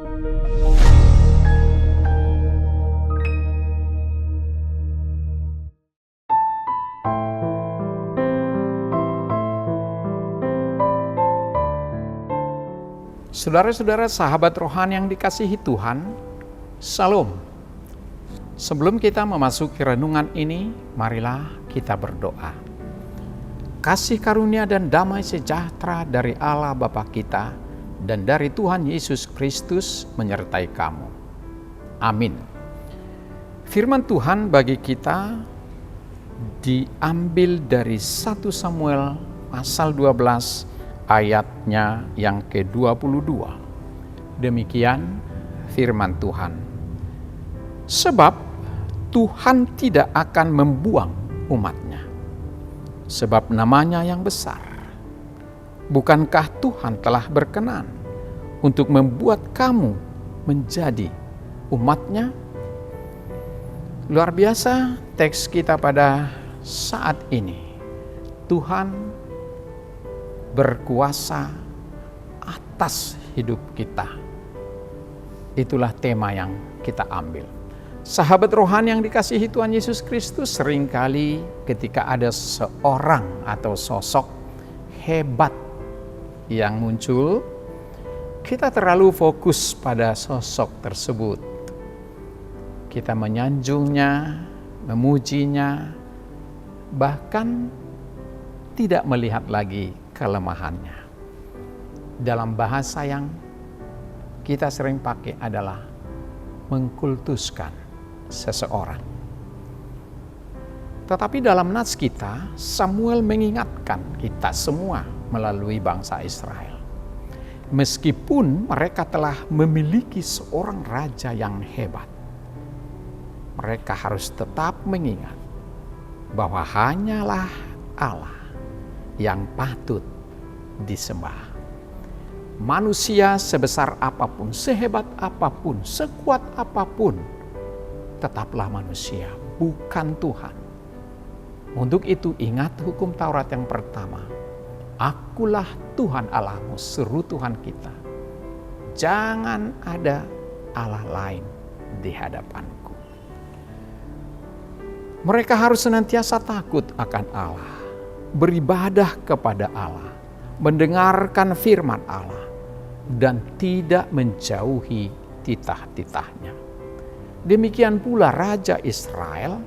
Saudara-saudara sahabat rohani yang dikasihi Tuhan, Salam. Sebelum kita memasuki renungan ini, marilah kita berdoa. Kasih karunia dan damai sejahtera dari Allah Bapa kita dan dari Tuhan Yesus Kristus menyertai kamu. Amin. Firman Tuhan bagi kita diambil dari 1 Samuel pasal 12 ayatnya yang ke-22. Demikian firman Tuhan. Sebab Tuhan tidak akan membuang umatnya, sebab namanya yang besar. Bukankah Tuhan telah berkenan untuk membuat kamu menjadi umatnya? Luar biasa teks kita pada saat ini. Tuhan berkuasa atas hidup kita. Itulah tema yang kita ambil. Sahabat rohani yang dikasihi Tuhan Yesus Kristus, seringkali ketika ada seorang atau sosok hebat yang muncul, kita terlalu fokus pada sosok tersebut. Kita menyanjungnya, memujinya, bahkan tidak melihat lagi kelemahannya. Dalam bahasa yang kita sering pakai adalah mengkultuskan seseorang. Tetapi dalam nats kita, Samuel mengingatkan kita semua melalui bangsa Israel. Meskipun mereka telah memiliki seorang raja yang hebat, mereka harus tetap mengingat bahwa hanyalah Allah yang patut disembah. Manusia sebesar apapun, sehebat apapun, sekuat apapun, tetaplah manusia, bukan Tuhan. Untuk itu ingat hukum Taurat yang pertama. Akulah Tuhan Allahmu, seru Tuhan kita. Jangan ada Allah lain di hadapanku. Mereka harus senantiasa takut akan Allah, beribadah kepada Allah, mendengarkan firman Allah, dan tidak menjauhi titah-titahnya. Demikian pula Raja Israel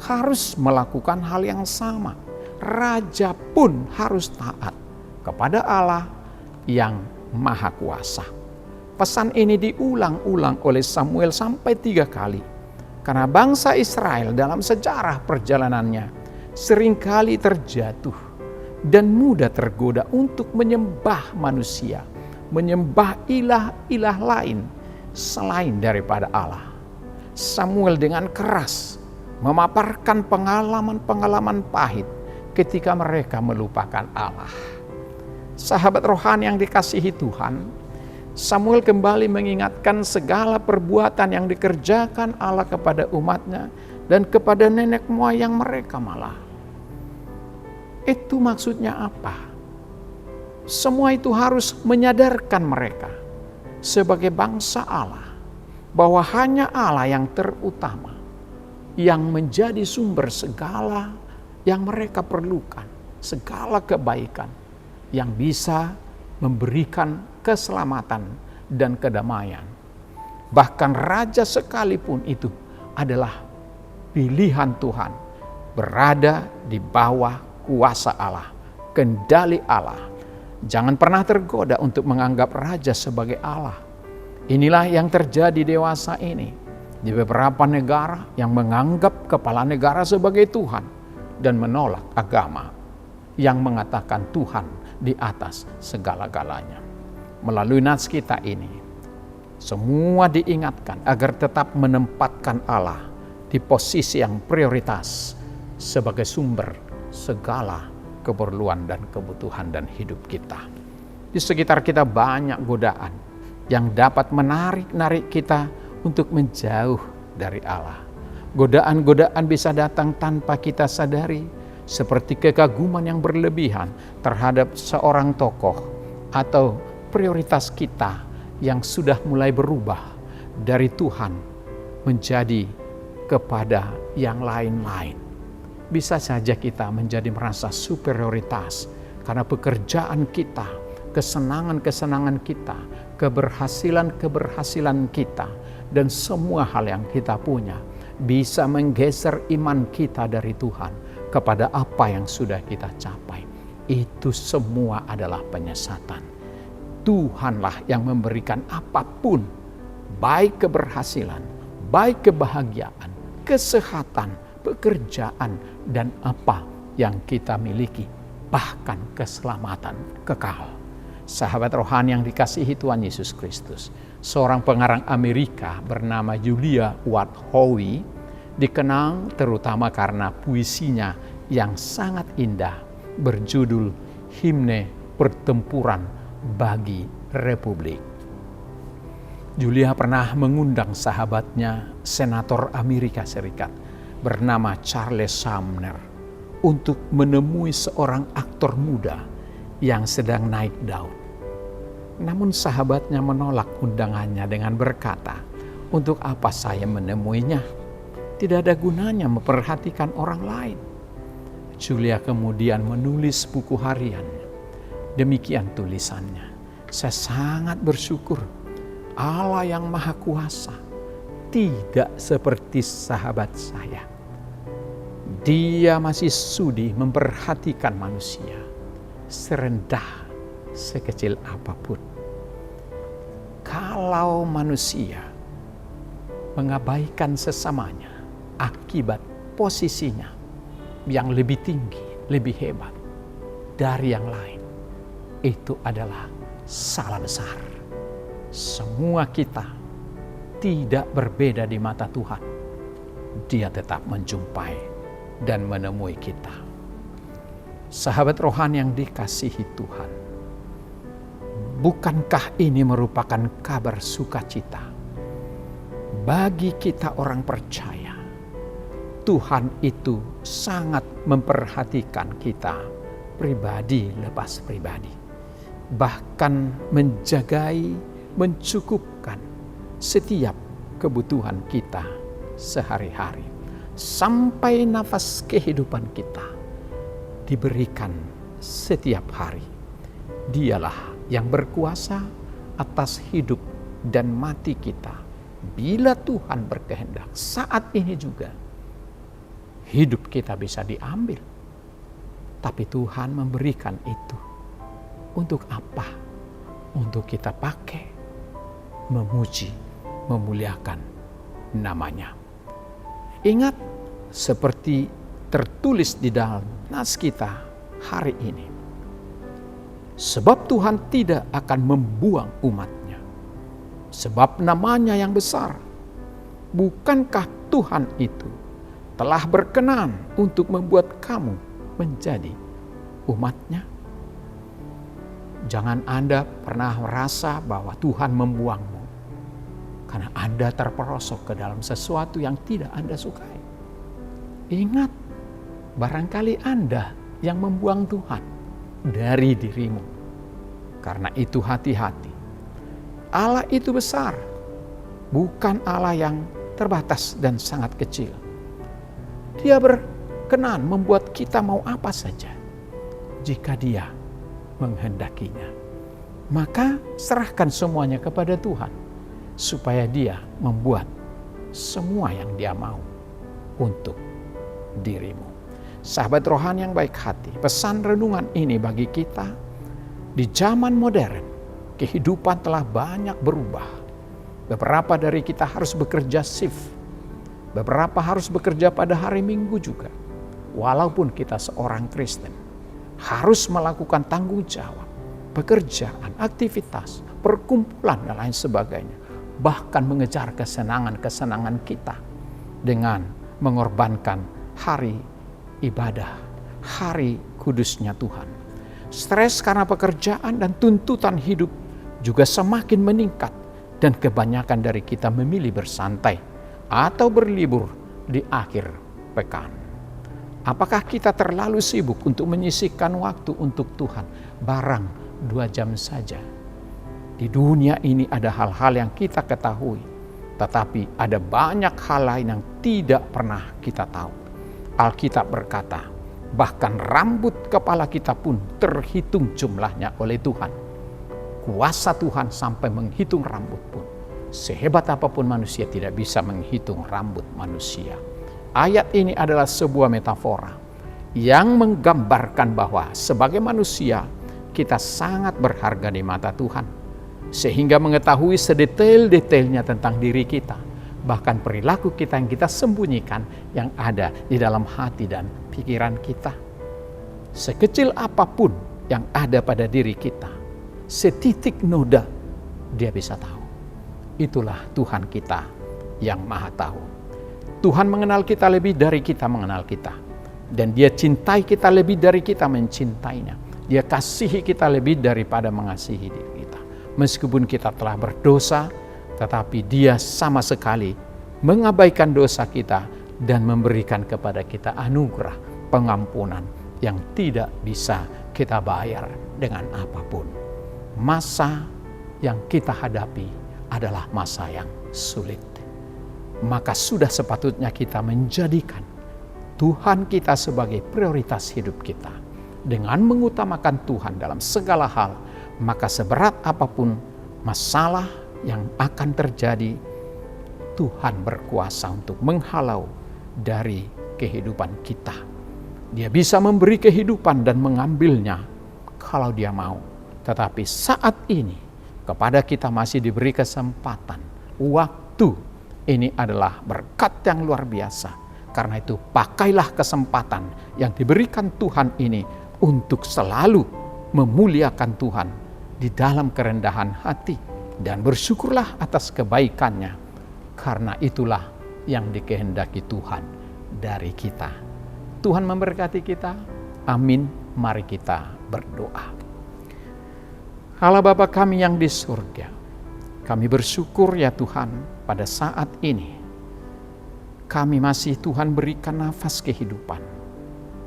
harus melakukan hal yang sama. Raja pun harus taat kepada Allah yang Maha Kuasa. Pesan ini diulang-ulang oleh Samuel sampai 3 kali. Karena bangsa Israel dalam sejarah perjalanannya seringkali terjatuh dan mudah tergoda untuk menyembah manusia, menyembah ilah-ilah lain selain daripada Allah. Samuel dengan keras memaparkan pengalaman-pengalaman pahit ketika mereka melupakan Allah. Sahabat rohani yang dikasihi Tuhan, Samuel kembali mengingatkan segala perbuatan yang dikerjakan Allah kepada umatnya dan kepada nenek moyang mereka malah. Itu maksudnya apa? Semua itu harus menyadarkan mereka sebagai bangsa Allah bahwa hanya Allah yang terutama, yang menjadi sumber segala yang mereka perlukan, segala kebaikan yang bisa memberikan keselamatan dan kedamaian. Bahkan raja sekalipun itu adalah pilihan Tuhan, berada di bawah kuasa Allah, kendali Allah. Jangan pernah tergoda untuk menganggap raja sebagai Allah. Inilah yang terjadi dewasa ini di beberapa negara yang menganggap kepala negara sebagai Tuhan dan menolak agama yang mengatakan Tuhan di atas segala-galanya. Melalui nats kita ini, semua diingatkan agar tetap menempatkan Allah di posisi yang prioritas sebagai sumber segala keperluan dan kebutuhan dan hidup kita. Di sekitar kita banyak godaan yang dapat menarik kita untuk menjauh dari Allah. Godaan-godaan bisa datang tanpa kita sadari, seperti kekaguman yang berlebihan terhadap seorang tokoh atau prioritas kita yang sudah mulai berubah dari Tuhan menjadi kepada yang lain-lain. Bisa saja kita menjadi merasa superioritas karena pekerjaan kita, kesenangan-kesenangan kita, keberhasilan-keberhasilan kita, dan semua hal yang kita punya bisa menggeser iman kita dari Tuhan kepada apa yang sudah kita capai. Itu semua adalah penyesatan. Tuhanlah yang memberikan apapun, baik keberhasilan, baik kebahagiaan, kesehatan, pekerjaan, dan apa yang kita miliki, bahkan keselamatan kekal. Sahabat rohani yang dikasihi Tuhan Yesus Kristus, seorang pengarang Amerika bernama Julia Ward Howe dikenal terutama karena puisinya yang sangat indah berjudul Himne Pertempuran bagi Republik. Julia pernah mengundang sahabatnya, senator Amerika Serikat bernama Charles Sumner, untuk menemui seorang aktor muda yang sedang naik daun. Namun sahabatnya menolak undangannya dengan berkata, "Untuk apa saya menemuinya? Tidak ada gunanya memperhatikan orang lain." Julia kemudian menulis buku harian. Demikian tulisannya, "Saya sangat bersyukur Allah yang Maha Kuasa tidak seperti sahabat saya. Dia masih sudi memperhatikan manusia, serendah sekecil apapun. Kalau manusia mengabaikan sesamanya akibat posisinya yang lebih tinggi, lebih hebat dari yang lain, itu adalah salah besar. Semua kita tidak berbeda di mata Tuhan. Dia tetap menjumpai dan menemui kita." Sahabat rohani yang dikasihi Tuhan, bukankah ini merupakan kabar sukacita bagi kita orang percaya? Tuhan itu sangat memperhatikan kita pribadi lepas pribadi, bahkan menjagai, mencukupkan setiap kebutuhan kita sehari-hari, sampai nafas kehidupan kita diberikan setiap hari. Dialah yang berkuasa atas hidup dan mati kita. Bila Tuhan berkehendak, saat ini juga hidup kita bisa diambil. Tapi Tuhan memberikan itu untuk apa? Untuk kita pakai, memuji, memuliakan namanya. Ingat, seperti tertulis di dalam nas kita hari ini, sebab Tuhan tidak akan membuang umatnya, sebab namanya yang besar. Bukankah Tuhan itu telah berkenan untuk membuat kamu menjadi umatnya? Jangan Anda pernah merasa bahwa Tuhan membuangmu karena Anda terperosok ke dalam sesuatu yang tidak Anda sukai. Ingat, barangkali Anda yang membuang Tuhan dari dirimu. Karena itu hati-hati. Allah itu besar, bukan Allah yang terbatas dan sangat kecil. Dia berkenan membuat kita mau apa saja jika Dia menghendakinya. Maka serahkan semuanya kepada Tuhan supaya Dia membuat semua yang Dia mau untuk dirimu. Sahabat rohani yang baik hati, pesan renungan ini bagi kita di zaman modern. Kehidupan telah banyak berubah. Beberapa dari kita harus bekerja shift. Beberapa harus bekerja pada hari Minggu juga. Walaupun kita seorang Kristen, harus melakukan tanggung jawab, pekerjaan, aktivitas, perkumpulan, dan lain sebagainya. Bahkan mengejar kesenangan-kesenangan kita dengan mengorbankan hari ibadah, hari kudusnya Tuhan. Stres karena pekerjaan dan tuntutan hidup juga semakin meningkat, dan kebanyakan dari kita memilih bersantai atau berlibur di akhir pekan. Apakah kita terlalu sibuk untuk menyisihkan waktu untuk Tuhan? Barang 2 jam saja. Di dunia ini ada hal-hal yang kita ketahui, tetapi ada banyak hal lain yang tidak pernah kita tahu. Alkitab berkata, bahkan rambut kepala kita pun terhitung jumlahnya oleh Tuhan. Kuasa Tuhan sampai menghitung rambut pun. Sehebat apapun manusia tidak bisa menghitung rambut manusia. Ayat ini adalah sebuah metafora yang menggambarkan bahwa sebagai manusia kita sangat berharga di mata Tuhan, sehingga mengetahui sedetail-detailnya tentang diri kita, bahkan perilaku kita yang kita sembunyikan yang ada di dalam hati dan pikiran kita. Sekecil apapun yang ada pada diri kita, setitik noda dia bisa tahu. Itulah Tuhan kita yang maha tahu. Tuhan mengenal kita lebih dari kita mengenal kita. Dan dia cintai kita lebih dari kita mencintainya. Dia kasihi kita lebih daripada mengasihi diri kita. Meskipun kita telah berdosa, tetapi dia sama sekali mengabaikan dosa kita dan memberikan kepada kita anugerah pengampunan yang tidak bisa kita bayar dengan apapun. Masa yang kita hadapi adalah masa yang sulit. Maka sudah sepatutnya kita menjadikan Tuhan kita sebagai prioritas hidup kita. Dengan mengutamakan Tuhan dalam segala hal, maka seberat apapun masalah yang akan terjadi, Tuhan berkuasa untuk menghalau dari kehidupan kita. Dia bisa memberi kehidupan dan mengambilnya kalau dia mau. Tetapi saat ini kepada kita masih diberi kesempatan, waktu. Ini adalah berkat yang luar biasa. Karena itu pakailah kesempatan yang diberikan Tuhan ini untuk selalu memuliakan Tuhan di dalam kerendahan hati. Dan bersyukurlah atas kebaikannya. Karena itulah yang dikehendaki Tuhan dari kita. Tuhan memberkati kita. Amin. Mari kita berdoa. Allah Bapa kami yang di surga, kami bersyukur ya Tuhan pada saat ini kami masih Tuhan berikan nafas kehidupan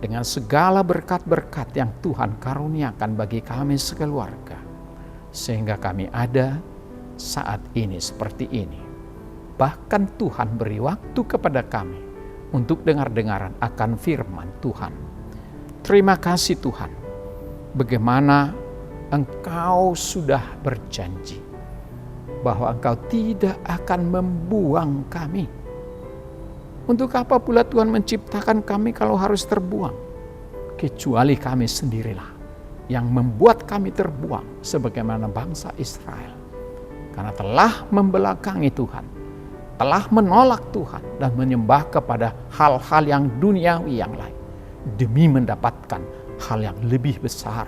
dengan segala berkat-berkat yang Tuhan karuniakan bagi kami sekeluarga, sehingga kami ada saat ini seperti ini. Bahkan Tuhan beri waktu kepada kami untuk dengar-dengaran akan firman Tuhan. Terima kasih Tuhan, bagaimana Engkau sudah berjanji bahwa Engkau tidak akan membuang kami. Untuk apa pula Tuhan menciptakan kami kalau harus terbuang? Kecuali kami sendirilah yang membuat kami terbuang sebagaimana bangsa Israel. Karena telah membelakangi Tuhan, telah menolak Tuhan dan menyembah kepada hal-hal yang duniawi yang lain demi mendapatkan hal yang lebih besar.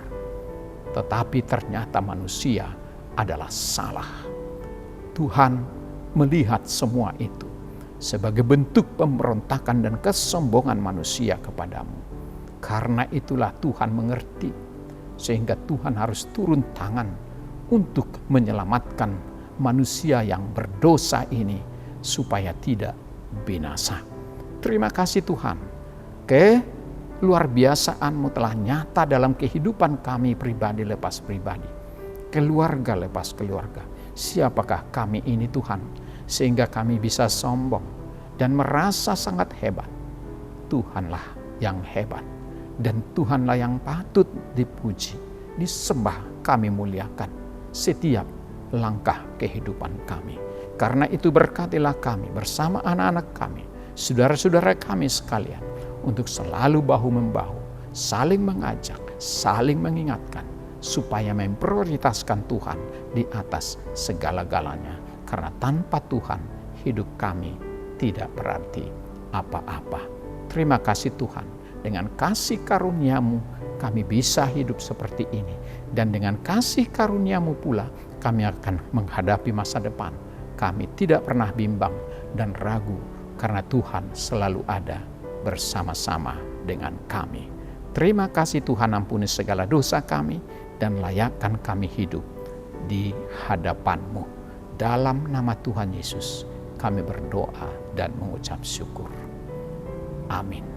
Tetapi ternyata manusia adalah salah. Tuhan melihat semua itu sebagai bentuk pemberontakan dan kesombongan manusia kepadamu. Karena itulah Tuhan mengerti, sehingga Tuhan harus turun tangan untuk menyelamatkan manusia yang berdosa ini supaya tidak binasa. Terima kasih Tuhan. Luar biasaan-Mu telah nyata dalam kehidupan kami pribadi lepas pribadi, keluarga lepas keluarga. Siapakah kami ini Tuhan, sehingga kami bisa sombong dan merasa sangat hebat. Tuhanlah yang hebat dan Tuhanlah yang patut dipuji, disembah, kami muliakan setiap langkah kehidupan kami. Karena itu berkatilah kami bersama anak-anak kami, saudara-saudara kami sekalian, untuk selalu bahu-membahu, saling mengajak, saling mengingatkan, supaya memprioritaskan Tuhan di atas segala-galanya. Karena tanpa Tuhan, hidup kami tidak berarti apa-apa. Terima kasih Tuhan, dengan kasih karunia-Mu kami bisa hidup seperti ini. Dan dengan kasih karunia-Mu pula kami akan menghadapi masa depan. Kami tidak pernah bimbang dan ragu, karena Tuhan selalu ada bersama-sama dengan kami. Terima kasih Tuhan, ampuni segala dosa kami dan layakkan kami hidup di hadapan-Mu. Dalam nama Tuhan Yesus kami berdoa dan mengucap syukur. Amin.